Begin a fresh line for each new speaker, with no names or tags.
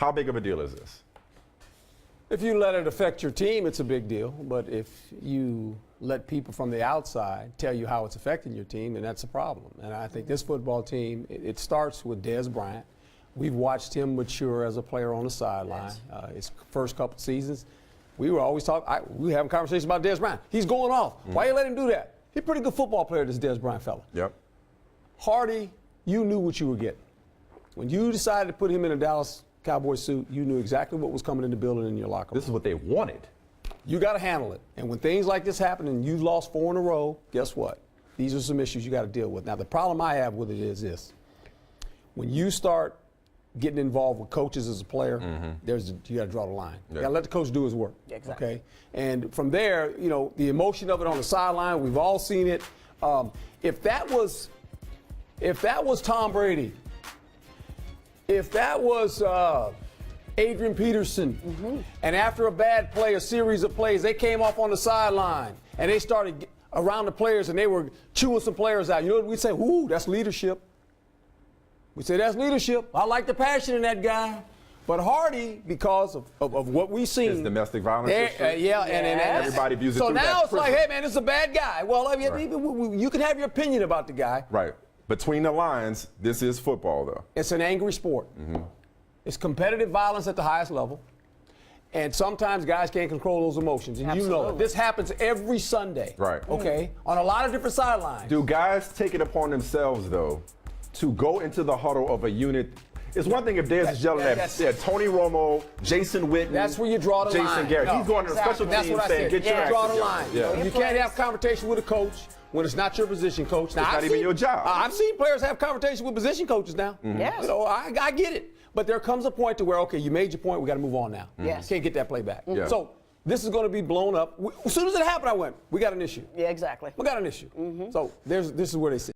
How big of a deal is this?
If you let it affect your team, it's a big deal. But if you let people from the outside tell you how it's affecting your team, then that's a problem. And I think this football team, it starts with Dez Bryant. We've watched him mature as a player on the sideline. Yes. His first couple seasons, we were always talking. We were having conversations about Dez Bryant. He's going off. Why you let him do that? He's a pretty good football player, this Dez Bryant fella.
Yep.
Hardy, you knew what you were getting. When you decided to put him in a Dallas Cowboys suit, you knew exactly what was coming in the building in your locker room.
This is what they wanted.
You got to handle it. And when things like this happen and you've lost 4 in a row, guess what? These are some issues you got to deal with. Now, the problem I have with it is this. When you start getting involved with coaches as a player, you got to draw the line.
Yeah.
You got to let the coach do his work.
Exactly.
Okay? And from there, you know, the emotion of it on the sideline, we've all seen it. If that was Tom Brady, if that was Adrian Peterson, and after a bad play, a series of plays, they came off on the sideline and they started around the players and they were chewing some players out. You know what we say? Ooh, that's leadership. We say that's leadership. I like the passion in that guy. But Hardy, because of what we've seen.
It's domestic violence.
Yeah, and
everybody views it
so
through
now
that
it's like, hey, man, this is a bad guy. Well, I mean,
right.
You can have your opinion about the guy.
Right. Between the lines, this is football, though.
It's an angry sport. It's competitive violence at the highest level. And sometimes guys can't control those emotions. And you know it. This happens every Sunday.
Right.
Okay? On a lot of different sidelines.
Do guys take it upon themselves, though, to go into the huddle of a unit? It's one thing if Dez is yelling at Tony Romo, Jason Witten.
That's where you draw the line.
Jason Garrett.
No,
He's going to the special teams saying, get your ass
draw the
together.
line.
Yeah.
You can't have conversation with a coach when it's not your position coach. Now,
it's not even your job.
I've seen players have conversations with position coaches now.
Yes.
You know, I get it. But there comes a point to where, okay, you made your point, we got to move on now.
Yes.
Can't get that play back.
Yeah.
So this is going to be blown up. As soon as it happened, I went, we got an issue.
Yeah, exactly.
We got an issue. So this is where they sit.